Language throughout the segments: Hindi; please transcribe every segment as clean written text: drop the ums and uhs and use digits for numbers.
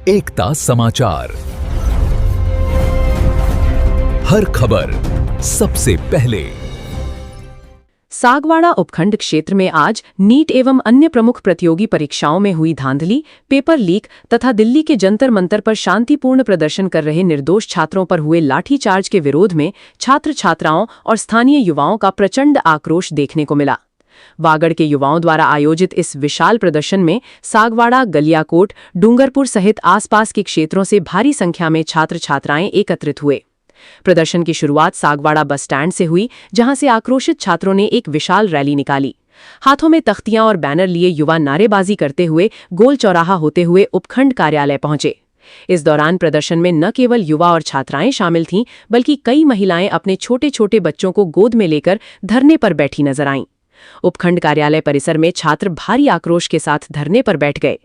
एकता समाचार, हर खबर सबसे पहले। सागवाड़ा उपखंड क्षेत्र में आज नीट एवं अन्य प्रमुख प्रतियोगी परीक्षाओं में हुई धांधली, पेपर लीक तथा दिल्ली के जंतर मंतर पर शांतिपूर्ण प्रदर्शन कर रहे निर्दोष छात्रों पर हुए लाठीचार्ज के विरोध में छात्र छात्राओं और स्थानीय युवाओं का प्रचंड आक्रोश देखने को मिला। वागड़ के युवाओं द्वारा आयोजित इस विशाल प्रदर्शन में सागवाड़ा, गलियाकोट, डूंगरपुर सहित आसपास के क्षेत्रों से भारी संख्या में छात्र छात्राएं एकत्रित हुए। प्रदर्शन की शुरुआत सागवाड़ा बस स्टैंड से हुई, जहां से आक्रोशित छात्रों ने एक विशाल रैली निकाली। हाथों में तख्तियां और बैनर लिए युवा नारेबाजी करते हुए गोल चौराहा होते हुए उपखंड कार्यालय पहुंचे। इस दौरान प्रदर्शन में न केवल युवा और छात्राएं शामिल थीं, बल्कि कई महिलाएं अपने छोटे छोटे बच्चों को गोद में लेकर धरने पर बैठी नजर आईं। उपखंड कार्यालय परिसर में छात्र भारी आक्रोश के साथ धरने पर बैठ गए।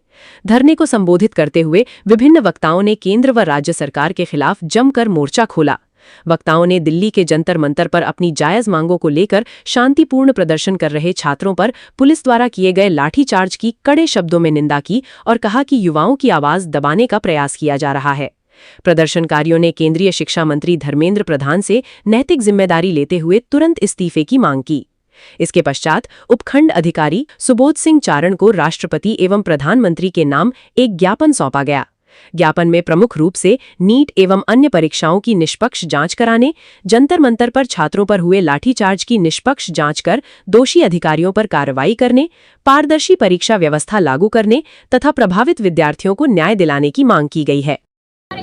धरने को संबोधित करते हुए विभिन्न वक्ताओं ने केंद्र व राज्य सरकार के खिलाफ जमकर मोर्चा खोला। वक्ताओं ने दिल्ली के जंतर मंतर पर अपनी जायज मांगों को लेकर शांतिपूर्ण प्रदर्शन कर रहे छात्रों पर पुलिस द्वारा किए गए लाठीचार्ज की कड़े शब्दों में निंदा की और कहा कि युवाओं की आवाज दबाने का प्रयास किया जा रहा है। प्रदर्शनकारियों ने केंद्रीय शिक्षा मंत्री धर्मेंद्र प्रधान से नैतिक जिम्मेदारी लेते हुए तुरंत इस्तीफे की मांग की। इसके पश्चात उपखंड अधिकारी सुबोध सिंह चारण को राष्ट्रपति एवं प्रधानमंत्री के नाम एक ज्ञापन सौंपा गया। ज्ञापन में प्रमुख रूप से नीट एवं अन्य परीक्षाओं की निष्पक्ष जांच कराने, जंतर मंतर पर छात्रों पर हुए लाठीचार्ज की निष्पक्ष जांच कर दोषी अधिकारियों पर कार्रवाई करने, पारदर्शी परीक्षा व्यवस्था लागू करने तथा प्रभावित विद्यार्थियों को न्याय दिलाने की मांग की गई है। और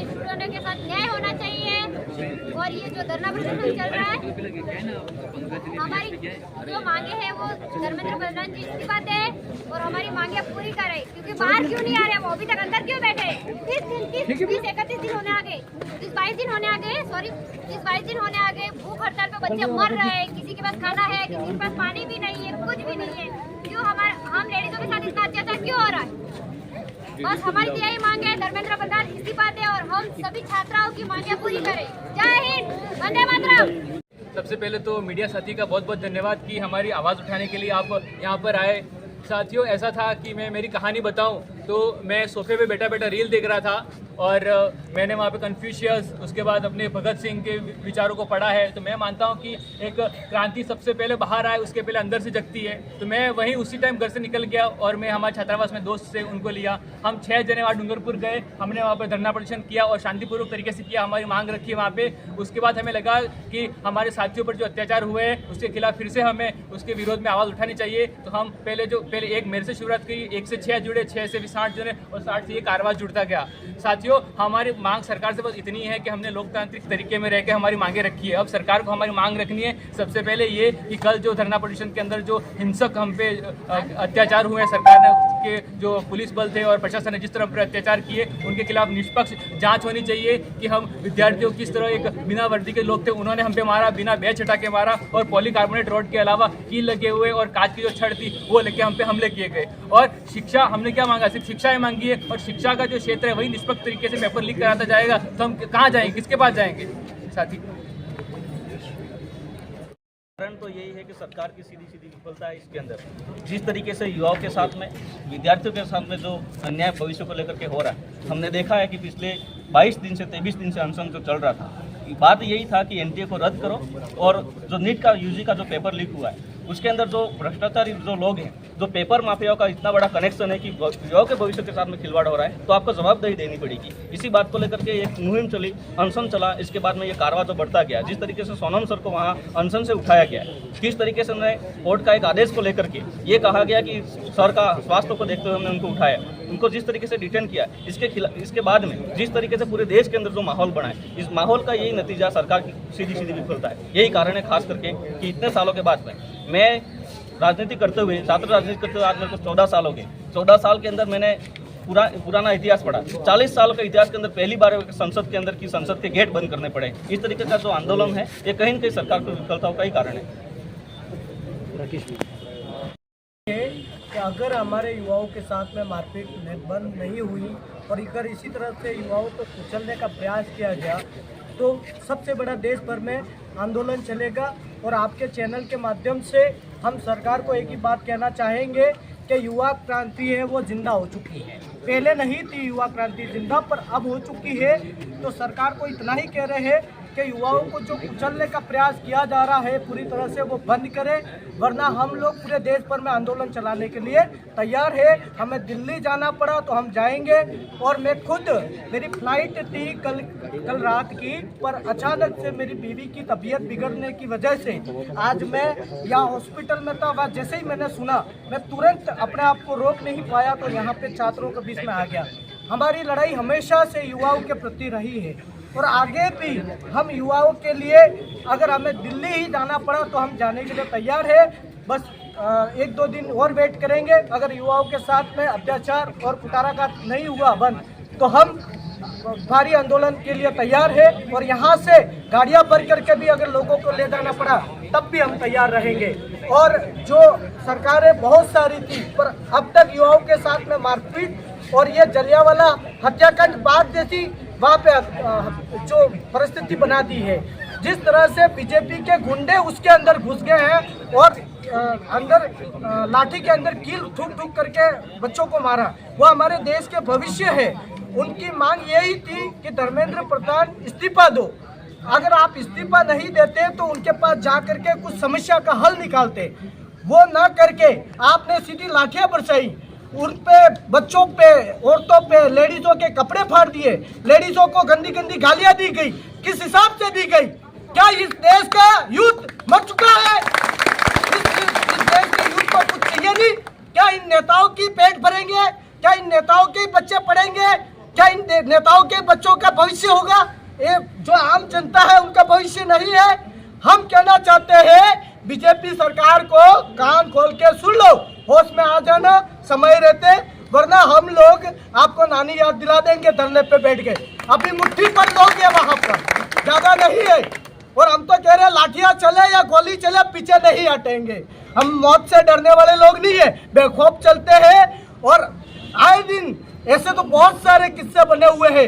ये जो धरना प्रदर्शन चल रहा है, हमारी जो मांगे हैं वो धर्मेंद्र प्रधान जी इस्तीफा दे और हमारी मांगे पूरी करें। क्योंकि बाहर क्यों नहीं आ रहे, वो अभी तक अंदर क्यों बैठे हैं? 31 दिन होने आ गए, 22 दिन होने आ गए। भूख हड़ताल पे बच्चे मर रहे हैं, किसी के पास खाना है, किसी के पास पानी भी नहीं है, कुछ भी नहीं है। क्यों हम लेडीजों के साथ इतना अत्याचार क्यों हो रहा है? बस हमारी यही मांग है, धर्मेंद्र प्रधान इस्तीफा दे और हम सभी छात्राओं की मांगे पूरी करें। जय हिंद, वंदे मातरम। सबसे पहले तो मीडिया साथी का बहुत बहुत धन्यवाद कि हमारी आवाज़ उठाने के लिए आप यहाँ पर आए। साथियों, ऐसा था कि मैं मेरी कहानी बताऊं तो मैं सोफे पे बैठा बैठा रील देख रहा था और मैंने वहाँ पे कन्फ्यूशियस, उसके बाद अपने भगत सिंह के विचारों को पढ़ा है। तो मैं मानता हूँ कि एक क्रांति सबसे पहले बाहर आए, उसके पहले अंदर से जगती है। तो मैं वहीं उसी टाइम घर से निकल गया और मैं हमारे छात्रावास में दोस्त से उनको लिया। हम 6 जने वहाँ डूंगरपुर गए, हमने वहाँ पर धरना प्रदर्शन किया और शांतिपूर्वक तरीके से किया, हमारी मांग रखी है वहाँ पे। उसके बाद हमें लगा कि हमारे साथियों पर जो अत्याचार हुए हैं उसके खिलाफ फिर से हमें उसके विरोध में आवाज़ उठानी चाहिए। तो हम पहले एक मेरे से शुरुआत की, 1 से 6 जुड़े, 6 से भी 60 जुड़े और 60 से एक आवाज़ जुड़ता गया। साथियों, हमारी मांग सरकार से बस इतनी है कि हमने लोकतांत्रिक तरीके में रहकर हमारी मांगे रखी है। अब सरकार को हमारी मांग रखनी है। सबसे पहले ये कि कल जो धरना प्रदर्शन के अंदर जो हिंसक हम पे अत्याचार हुए, सरकार ने के जो पुलिस बल थे और प्रशासन ने जिस तरह पर अत्याचार किए, उनके खिलाफ निष्पक्ष जांच होनी चाहिए कि हम विद्यार्थियों किस तरह, एक बिना वर्दी के लोग थे उन्होंने हम पे मारा, बिना बैच हटा के मारा और पॉलीकार्बोनेट रोड के अलावा कील लगे हुए और कांच की जो छड़ थी वो लेके हम पे हमले किए गए। और शिक्षा हमने क्या मांगा? सिर्फ शिक्षा ही मांगी है और शिक्षा का जो क्षेत्र है वही निष्पक्ष तरीके से पेपर लीक कराता जाएगा तो हम कहाँ जाएंगे, किसके पास जाएंगे? साथी, कारण तो यही है कि सरकार की सीधी सीधी विफलता है इसके अंदर। जिस तरीके से युवाओं के साथ में, विद्यार्थियों के साथ में जो अन्याय भविष्य को लेकर के हो रहा है, हमने देखा है कि पिछले 22 दिन से 23 दिन से अनशन जो चल रहा था, बात यही था कि एनटीए को रद्द करो और जो नीट का यूजी का जो पेपर लीक हुआ है उसके अंदर जो भ्रष्टाचारी जो लोग हैं, जो पेपर माफियाओं का इतना बड़ा कनेक्शन है कि युवाओं के भविष्य के साथ में खिलवाड़ हो रहा है, तो आपको जवाबदेही देनी पड़ेगी। इसी बात को लेकर के एक मुहिम चली, अनशन चला, इसके बाद में ये कार्रवाई तो बढ़ता गया। जिस तरीके से सोनम सर को वहाँ अनशन से उठाया गया है, किस तरीके से कोर्ट का एक आदेश को लेकर के ये कहा गया कि सर का स्वास्थ्य को देखते हुए हमने उनको उठाया, उनको जिस तरीके से डिटेन किया, इसके बाद में जिस तरीके से पूरे देश के अंदर जो माहौल बना है, इस माहौल का यही नतीजा सरकार की सीधी सीधी विफलता है। यही कारण है खास करके कि इतने सालों के बाद में मैं राजनीति करते हुए, छात्र राजनीति करते हुए आज मेरे को 14 साल हो गए। 14 साल के अंदर मैंने पुराना इतिहास पढ़ा। 40 साल के इतिहास के अंदर पहली बार संसद के अंदर की संसद के गेट बंद करने पड़े। इस तरीके का जो आंदोलन है ये कहीं न कहीं सरकार की विफलताओं का ही कारण है। कि अगर हमारे युवाओं के साथ में मारपीट बंद नहीं हुई और अगर इसी तरह से युवाओं को कुचलने का प्रयास किया गया तो सबसे बड़ा देश भर में आंदोलन चलेगा। और आपके चैनल के माध्यम से हम सरकार को एक ही बात कहना चाहेंगे कि युवा क्रांति है वो जिंदा हो चुकी है। पहले नहीं थी युवा क्रांति जिंदा, पर अब हो चुकी है। तो सरकार को इतना ही कह रहे हैं कि युवाओं को जो कुचलने का प्रयास किया जा रहा है पूरी तरह से वो बंद करें, वरना हम लोग पूरे देश भर में आंदोलन चलाने के लिए तैयार है। हमें दिल्ली जाना पड़ा तो हम जाएंगे। और मैं खुद, मेरी फ्लाइट थी कल रात की, पर अचानक से मेरी बीवी की तबीयत बिगड़ने की वजह से आज मैं यहाँ हॉस्पिटल में था। वहाँ जैसे ही मैंने सुना, मैं तुरंत अपने आप को रोक नहीं पाया, तो यहाँ पे छात्रों के बीच में आ गया। हमारी लड़ाई हमेशा से युवाओं के प्रति रही है और आगे भी हम युवाओं के लिए, अगर हमें दिल्ली ही जाना पड़ा तो हम जाने के लिए तैयार है। बस 1-2 दिन और वेट करेंगे। अगर युवाओं के साथ में अत्याचार और कुटाराघात नहीं हुआ बंद, तो हम भारी आंदोलन के लिए तैयार है। और यहाँ से गाड़ियाँ भर करके भी अगर लोगों को ले जाना पड़ा तब भी हम तैयार रहेंगे। और जो सरकारें बहुत सारी थी, पर अब तक युवाओं के साथ में मारपीट और ये जलियांवाला हत्याकांड बाग जैसी वहाँ पे जो परिस्थिति बना दी है, जिस तरह से बीजेपी के गुंडे उसके अंदर घुस गए हैं और अंदर लाठी के अंदर कील ठूक ठूक करके बच्चों को मारा, वो हमारे देश के भविष्य है। उनकी मांग यही थी कि धर्मेंद्र प्रधान इस्तीफा दो। अगर आप इस्तीफा नहीं देते तो उनके पास जा करके कुछ समस्या का हल निकालते, वो ना करके आपने सीधी लाठियां बरसाई, उन पे, बच्चों पे, औरतों पे, लेडीजों के कपड़े फाड़ दिए, लेडीजों को गंदी गंदी गालियां दी गई। किस हिसाब से दी गई? क्या इस देश का यूथ मर चुका है? इस देश के यूथ को कुछ चाहिए नहीं? क्या इन नेताओं की पेट भरेंगे? क्या इन नेताओं के बच्चे पढ़ेंगे? क्या इन नेताओं के बच्चों का भविष्य होगा? ये जो आम जनता है उनका भविष्य नहीं है। हम कहना चाहते हैं बीजेपी सरकार को कान खोल के सुन लो, होश में आ जाना समय रहते, वरना हम लोग आपको नानी याद दिला देंगे धरने पे बैठ के। अभी मुट्ठी पर लोग है वहाँ पर, ज्यादा नहीं है। और हम तो कह रहे हैं लाठियां चले या गोली चले, पीछे नहीं हटेंगे। हम मौत से डरने वाले लोग नहीं है, बेखौफ चलते हैं। और आए दिन ऐसे तो बहुत सारे किस्से बने हुए हैं,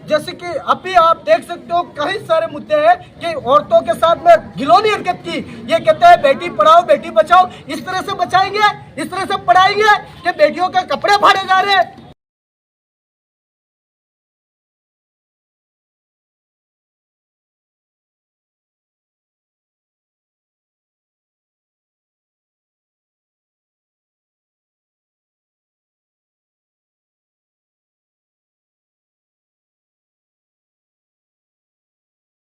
जैसे कि अभी आप देख सकते हो कई सारे मुद्दे हैं कि औरतों के साथ में घिनौनी हरकत की। ये कहते हैं बेटी पढ़ाओ बेटी बचाओ, इस तरह से बचाएंगे, इस तरह से पढ़ाएंगे कि बेटियों के कपड़े फाड़े जा रहे हैं।